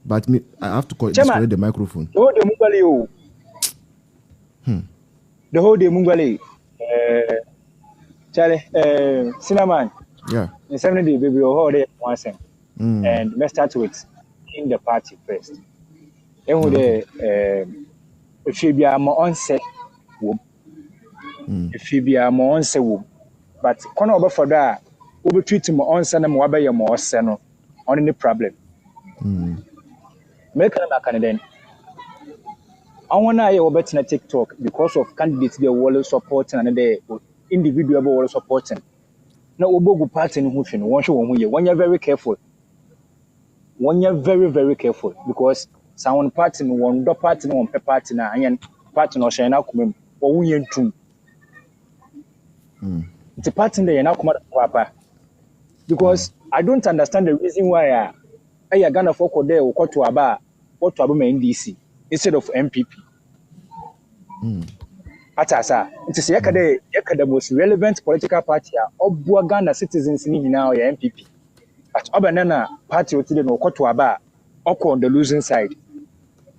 But me, I have to disconnect the microphone. The whole day Mungale. The whole day Mungale. Charlie, Cinnamon. Yeah. The 70 baby whole day once. And let's start with in the party first. Then with the if you be a more onset womb. If you be a more onset womb. But corner over for that, we will treat him onset and more by your more seno on any problem. Make them back and then. I want to hear about TikTok because of candidates they were supporting and the individual were supporting. Now, Obogu party in Hufin, when you're very careful. When you're very, very careful, because someone party in one, the party in one, party in a party no shine out, or we in two. It's a party that you're not coming up. Because I don't understand the reason why I gonna focus there or to about what to about NDC instead of MPP. Atasa, it is the most relevant political party of Ghana citizens in now your MPP. But Obanana party or today no to about on the losing side.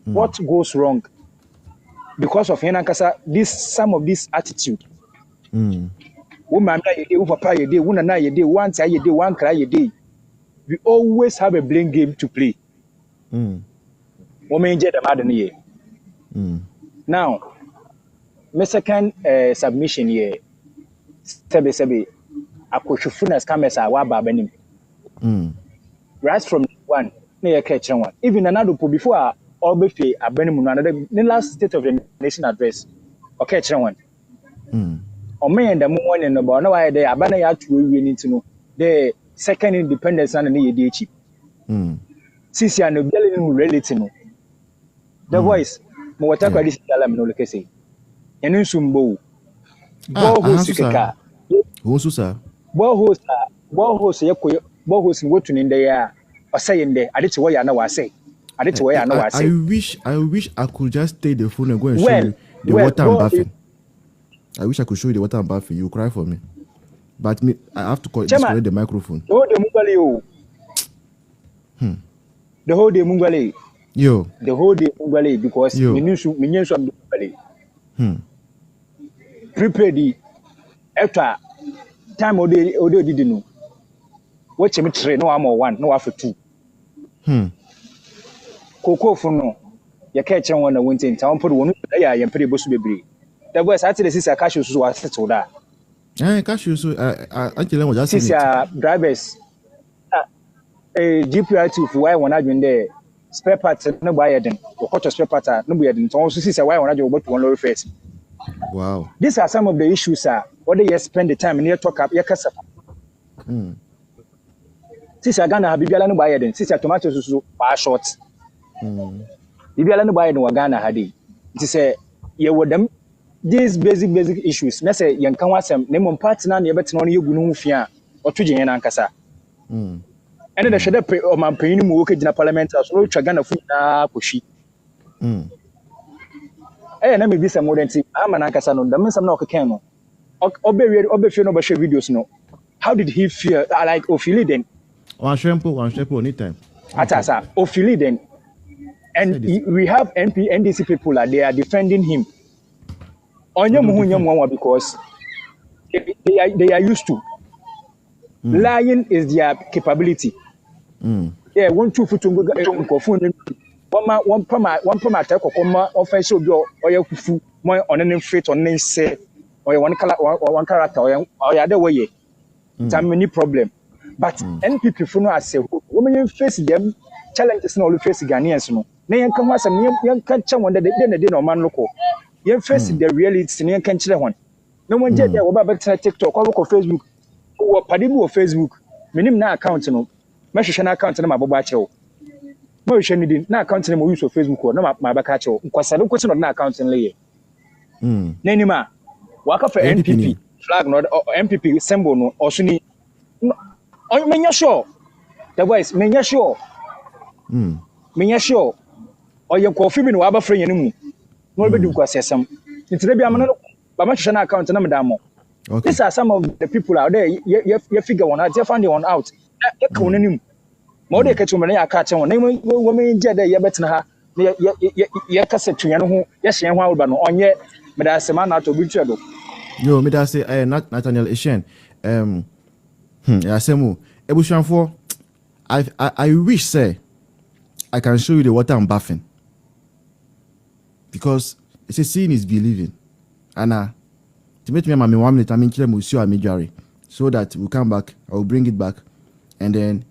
What goes wrong? Because of Henankasa, some of this attitude. Woman, papa ye day, woman na ye day, one tie ye day, one cry ye day. We always have a blame game to play. Woman get the mad ye. Now, my second submission here, Sebe, Akoshufuna Skamesa Wababenim. Right from one, near catch one. Even another before all buffet a benim, the last state of the nation address, or catch one. Or me and the moon and about no idea, Abana we need to know the second independence and the DH. Sisi and the belly relative. The voice, Mowataka is Alamino Lucasi. And in Sumbo. Bohosika. Wosusa. Bohos in watching in the air or saying there. I did to where I know I say. I did to where I know I say. I wish I could just take the phone and go and show you the water I'm bathing. I wish I could show you the water I'm bathing. You cry for me. But me, I have to disconnect the microphone. The whole day Mungale. The whole day Mungale. Yo. The whole day Mungale because minions of the Mungale. Prepare the after time Odo didn't know. Watch me train no I'm one, no after two. Coco for no. You catch one the winter in town, put one there and pretty bush baby. The voice actually says a cashew was settled that. Cashew, I tell you, just drivers. A GPR2 for why one I been there. Spare parts, no buy them. Or cut spare parts, no buy them. So also see why one I do about one low face. Wow. These are some of the issues, sir. What they spend the time in your talk up, your casa. Since I Ghana have been buy them, since tomatoes are short. If you are not buying Wagana Hadi, it is a you would them. These basic issues. Let's say young Kawasam, name on partner, you better know you Gunufia or Tujin and Ankasa. And then the shadow of my pain work in the parliament, so Chagana Funa Pushi. And let me be some modern thing. I'm an Ankasano, the means I'm not a canoe. Obey no Bashe videos. No. How did he feel? I like Ophelia then. One shampoo anytime. Atasa, Ophelia then. And we have NDC people they are defending him. Because they are used to. Lying is their capability. Yeah, 1 2 foot one promo attack or offensive or your fufu, more on any fit on any say, or one character or other way. It's a many problem. But NPP for no, I say, women face them challenges no face Ghanaians. No, they come as a young catch one that they didn't know man local. You face the reality, near country one. No one did there about TikTok or Facebook or Padibu or Facebook. Minim na account no. Mesho account na mabobacho. Mo sheni na account na mo use Facebook or na mabakacho. Nkwasa no question na account nle. Nenima. Waka for NPP flag no MPP symbol no osuni. Menya sure. The voice menya sure. Menya sure. Or your coffee bin waba free yenu. No be do kwasesam. Nti be amana ba mesho na account na madamo. These are some of the people out there. You figure one out. You find one out. mo de catch me ya ka che won na wo me nje de ye betena ha ye kase tunya no ho ye hye ho awba no onye me da se ma na to bi twedo yo me da say Nathaniel Eshen ya semu ebusuanfo I wish say I can show you the water I'm bathing, because it's a seeing is believing. And to make me 1 minute, I mean, so that we'll come back, I will bring it back, and then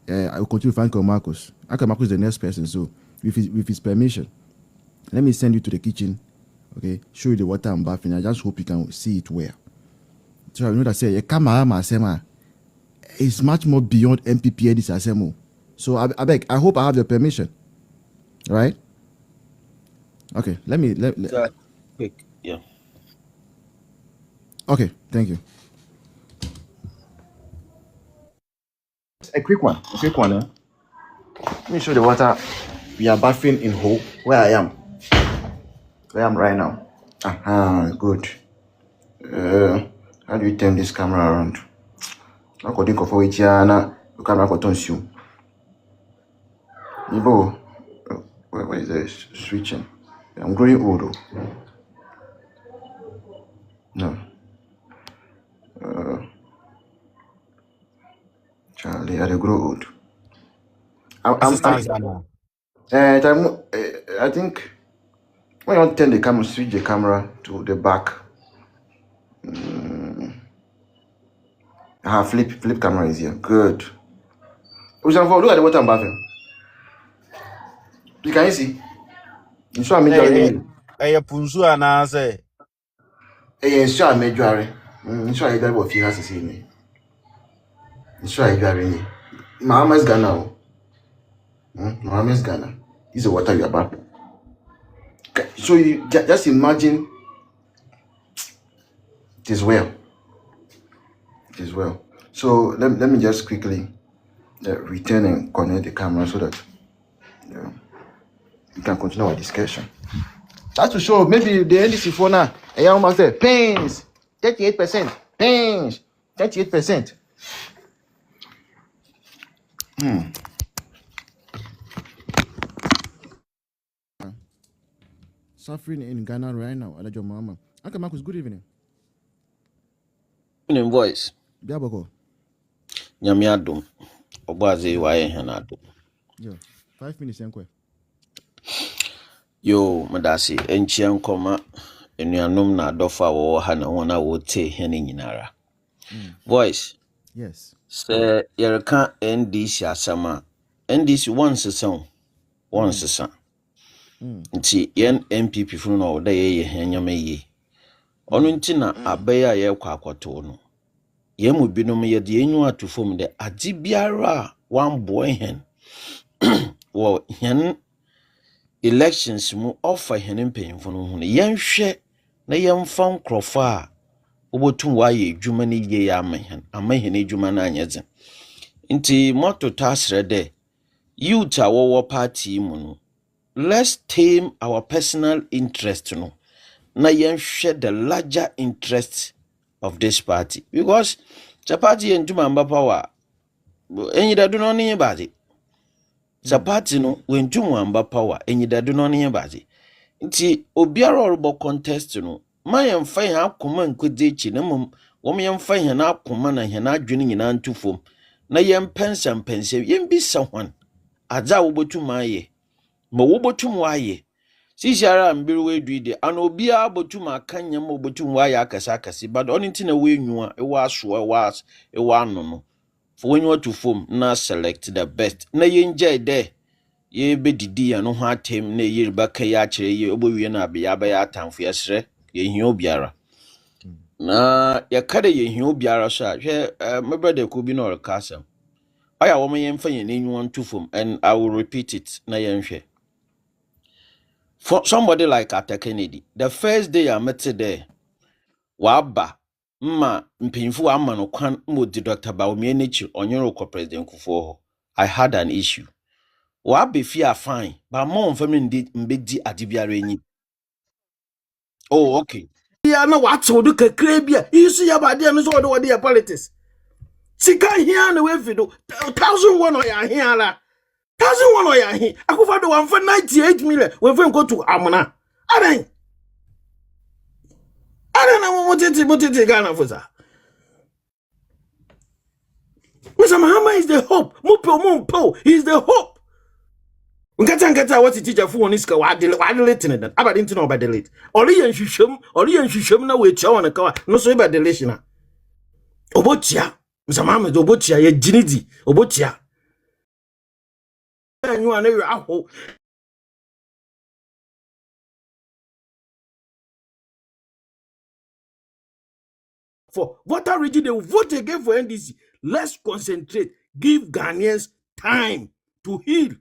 I will continue to find Marcus. Marcus is the next person, so with his permission, let me send you to the kitchen, okay? Show you the water I'm bathing. I just hope you can see it well. So I know that say Mahama is much more beyond MPP this asemo. So I beg, I hope I have the permission. Right? Okay, let quick, yeah. Okay, thank you. A quick one. Let me show the water we are bathing in Ho, where I am right now. Good. How do you turn this camera around? According to which the camera got on you. Ibo, where is this switching? I'm growing old. No. Charlie, I grow old. I think when you turn the camera, switch the camera to the back. Flip camera is here. Good. Look at the water I'm bathing. You can see. You saw me. Punsu anase. You saw me. You saw you what you have to see me. You saw you are Mahama's Ghana. Mahama's Ghana. This is the water you are bathing. So you just imagine it is well. So let me just quickly return and connect the camera so that we can continue our discussion. That's to show maybe the NDC for now. I almost say pains 38%. Pains 38%. Suffering in Ghana right now. Alajo Mahama. Uncle Marcus, good evening. Evening, voice. Biaboko. Nyamiadum. Obaze waye henado. Yo, 5 minutes yankwe. Yo, madasi enchian koma enuanom na adofa wo ha na wona wo te hene nyinara. Voice. Yes. Se yereka NDC asama. NDC once sa. Nti yen MPP funu na oda ye hanyame ye. Onu nti na abeya ye kwa akwato no. Ye mu binom ye de enyu atufom de ade biara wan boy hen. Wo hen elections mu offer hen mpanyimfo no hu ne yenhwe na yemfa nkrofo a obotum wa ye adwuma ne ye ya amahen adwuma na anyeze. Nti moto tasre de youth a wo party mu no, let's tame our personal interest no na yenhwe the larger interest of this party, because the party entuma mba power enyidadu no ne yebade. The party no wentuma mba power enyidadu no ne yebade. Nti obiara orbo contest no ma yemfa yan akoma nkode echi na mom wo yemfa yan akoma na yan adwene nyina ntufom na yempensa yembisa hwan adza wo botum aye ma wo botum aye sisiara mbiru weduide ana obia botum akanya ma botum aye akasa but onti na wenwua ewa aso ewa ano no for wenwua to form na select the best na yenje de ye bedidi ya no ho atem na yiriba kai ya kire ye obowie na abia ba ya atamfo yesre ye hia obiara na ya kada ye hia obiara so a hwe my brother ko bi na orkasem aya wo men yemfa ye nenwua ntufom, and I will repeat it na yenhwe. For somebody like Takoradi, the first day I met there, waba ma mpinfu ama no kwan mo di Dr. Bawumienechi onyero ko President Kufuor. I had an issue. Wabe fia fine, but more family mbedi adibiara enyi. Oh, okay. Yeah, no what so do kakra bia. You see about there no so do politics. Sika here na we fido 1,001 oya here la. 1,001 oya here. Akufado one for 98 million. We for go to Amana. Aden na motete Ghana for sa. Mr. Mahama is the hope. Mupo. He is the hope. Nkata what teacher fu on iska wa delete ne abade ntino ba delete. Ori yan hwehwem na we tia won ka no so ba delete na. Obotia. Mr. Mahama do obotia ye ginidi. Obotia. Anyu an we aho. For voter region they will vote again for NDC. Let's concentrate. Give Ghanaians time to heal.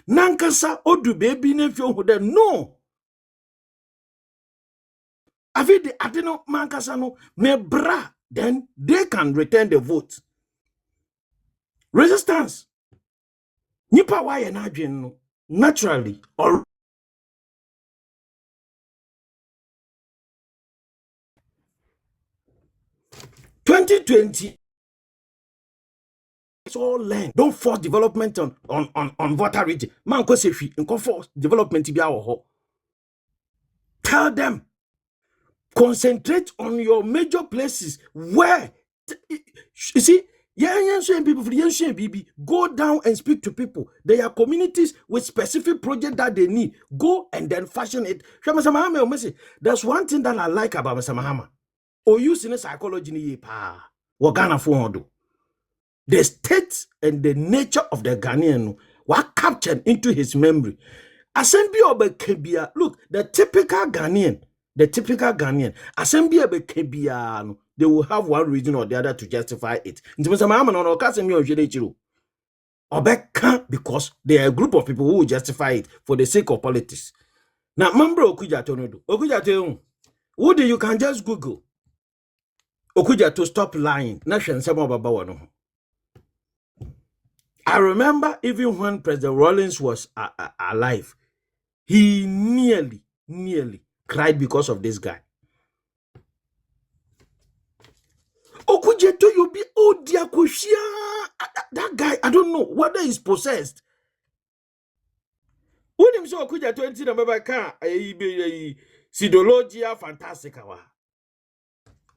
Nankasa odu baby nefio hude no. Afi the adeno mankasa no me bra, then they can return the vote. Resistance. Nipa waye na adwen no naturally or 2020 it's all land. Don't force development on voter region. Man ko sefi nko force development bia wo ho. Tell them concentrate on your major places where you see people go down and speak to people. There are communities with specific project that they need. Go and then fashion it. That's one thing that I like about Mr. Mahama. Or using psychology ni pa. Wagana for the state and the nature of the Ghanaian were captured into his memory. Assembly of Kebia, look, the typical Ghanaian, Assembly of Kebia, they will have one reason or the other to justify it. Because they are a group of people who will justify it for the sake of politics. Now, remember Okujato, Woody, you can just Google Okujato stop lying. I remember even when President Rawlings was alive, he nearly cried because of this guy. Okujeto, you be dear Kushia. That guy, I don't know whether he's possessed. When him so Okujeto enti na baba ka sidologia fantastica wa.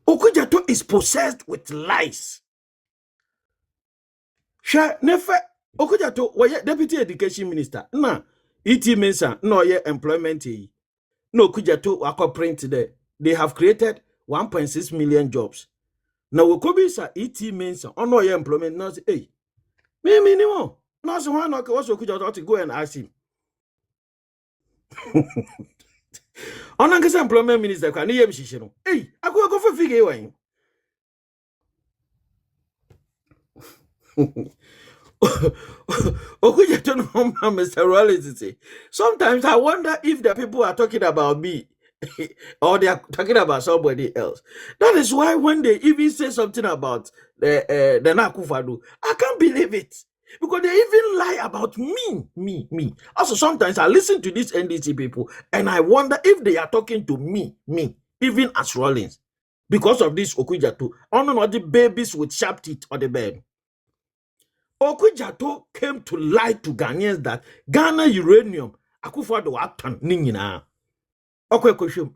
Okujeto is possessed with lies. Sha nefe Okujeto waye deputy education minister. Na ET Mensa no ye employment yi. No Okujeto wako print there. They have created 1.6 million jobs. Now Okobisa ET Mensa ono ye employment now say hey. Me no. No so one okay was Okujeto to go and ask him. Onankasa employment minister kwa ni yem shishye no. Hey, go for figure wan. Okujeto no Mr. Rawlings say. Sometimes I wonder if the people are talking about me or they are talking about somebody else. That is why when they even say something about the Nakufadu, I can't believe it. Because they even lie about me. Also, sometimes I listen to these NDC people and I wonder if they are talking to me, even as Rawlings. Because of this Okujeto, not the babies with sharp teeth on the bed. Okujeto came to lie to Ghanaians that Ghana uranium, Akufo-Addo atan ningina. Okwekoshim,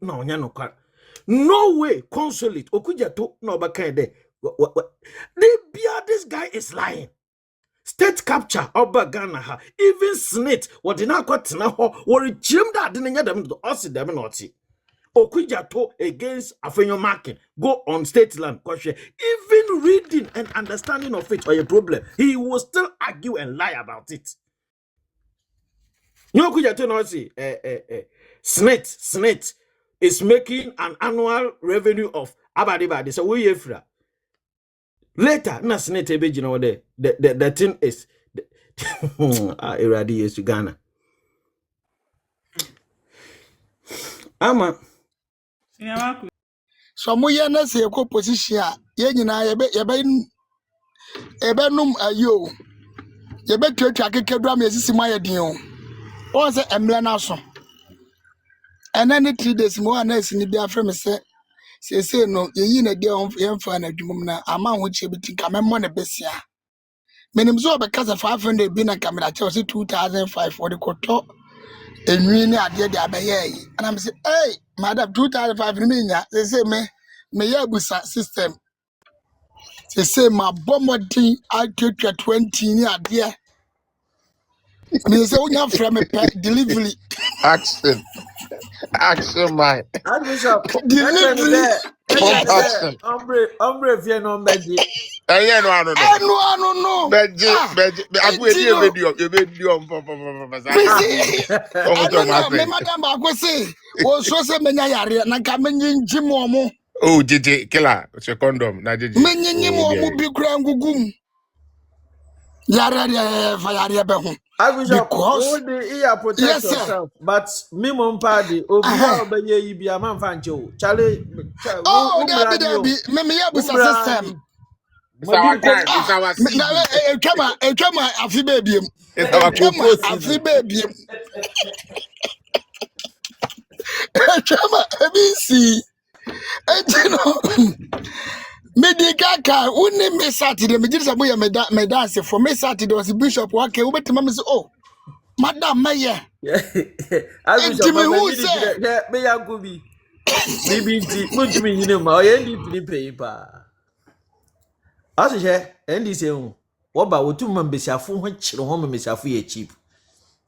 no way, consulate, Okujeto, no bakende. This guy is lying. State capture Oba Ghana, even snitch, what did not got now, or Jim that didn't get them to us, them not. Okujeto against Afenyo marking, go on state land, even reading and understanding of it or a problem, he will still argue and lie about it. You Okujeto no say, snitch is making an annual revenue of abadibadi. So we yefra. Later, na snitch ebe jina wade. The thing is, iradi is Ghana. Ama. So mo ye na se ko position a ye nyina ebe num ayo ye be twatwa kekedu am yesisi mo ayedin o o se emle na so ena ni 3 days mo ana esini bia frem se say no ye na dia on yemfa na dwumum na ama ho che biti ka memmo ne besia menim so be kasa 500 bi na camera che say 2005 for the koto enwi ni ade de abaye yi and am say hey madam 2005 ni me nya say me ya busa system say my bomodin aketwa 20 ni ade me say unya fra me delivery Action. Action, man. Archbishop, delivery Pump action. hombre fie no mbeji. Yeah, no. no Beji. I go enti no video. me say Almost me madam ba go say wo so say menya yare na ka menyi njimo mo Oh, JJ, killer. It's a condom. Na JJ. menyi mo bi kura ngugum yare fa yare be ho Archbishop, because all the ear protect yes sir yourself. But me mon party, obiya obenye ibi a man fancho. Chale, oh umbra ni o. me ya busa Umbra system ni. It's our time. It's ah our na season. e twama afi babiem It's e our twama cocoa afi season. babiem e twama ebisi enti no Medikaka, uni me Saturday, me just aboya me dance for me Saturday was bishop wake ubetima me say oh madam maye Archbishop, enti me mama who ni say me yanko bi. BBT, muntumi nyine ma oye ndi pay pa. Aso je, NDC hu. Wo ba wotum ma mbesiafo ho kire ho ma mbesiafo ye cheap.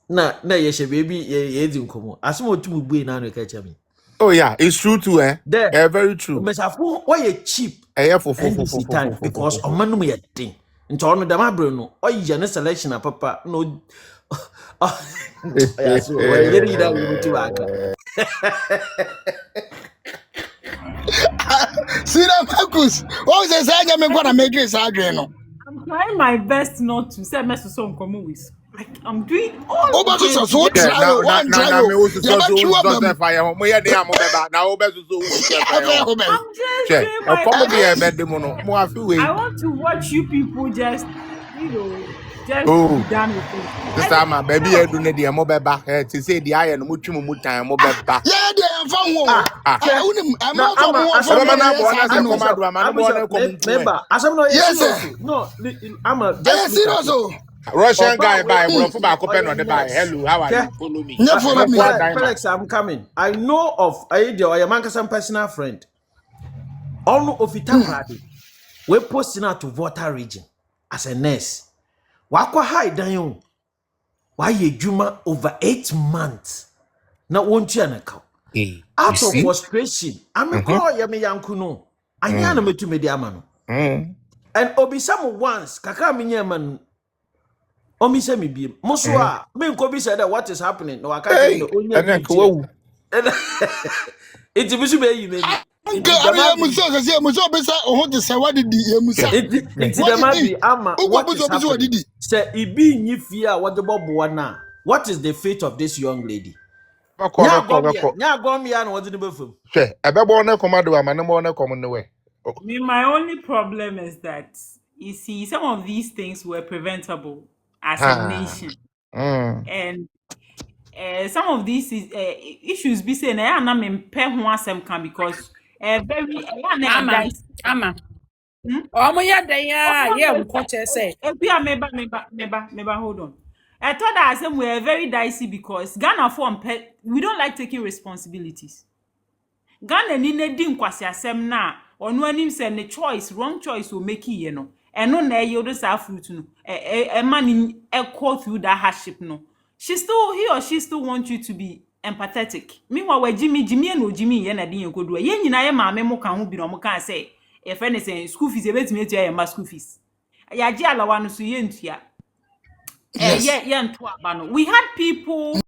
Na ye hye baby ye di nkomo. Aso wotum bue na no ka chami. Oh, yeah. It's true too, eh? There, Very true. mbesiafo wo ye cheap. Eh, NDC time because omanum ye din. Nti ono da mabre no, oye ne selection apapa no. Ya so, we yeri da we mutu aka. see that Marcus what say say me gonna make it sadwe no I'm trying my best not to say mess so uncommon with. I'm doing all oba okay. so Yeah, try one try now me was ya ba twa so bam fire. Mo ya dey am beba. Na o be so fire. I'm just Che, doing e my come be e best. be dem no. Mo afi we. I want to watch you people just, just Oh, be done with it. this And time my baby no, e do ne dey mo beba. To say the iron mo twi mo tan mo beba. yeah dey fa ho Ah. unim am Na so mo ama fa Ebe mo na yes bo na se no komado ama no bo na kom nko. member. Asem no yes serious. sir No, ama just look at serious it. oh Russian guy Oba by we bro for back open no dey buy. Hello, how are you? Follow me. ne follow me Felix, I'm coming. I know of your man some personal friend. Ono of Takoradi. We posting out to Volta region as a nurse. Wakwa high down. Why ye juma over 8 months? Na won't you na out of frustration. I'm a call ya me yankuno. Anya na metu me dia mano. And obisam once kaka me man omise me bi. Moso a me nko said that what is happening. No aka tell me onya bi. It bisu be yi me. Nke ari ya muso be say oh de say what did you musa It's the mabi ama what is happening? Say ibi nyi fie a what the bobo na. What is the fate of this young lady? Nya gomia na what the befum. She, ebe bo na komado ama na bo na kom ne we. my only problem is that you see some of these things were preventable as a nation, and some of these issues be saying I am impẹ ho asem kan because very ama omo ya dan ya ye nko che say meba hold on. I thought that asem were very dicey because Ghana for we don't like taking responsibilities. Ghana ni na di nkwasi asem na onu anim say ne choice wrong choice will make ye no eno na ye do sa fruit no man go through that hardship no he or she still want you to be empathetic. Meanwhile we Jimmy and Jimmy ye na di yen kodu ye nyina ye maame mo kan ho bi no mo kan say e friend say school fees e betimi etua ye ma school fees ya ji alawa no so ye ntua ye ntua ba no we had people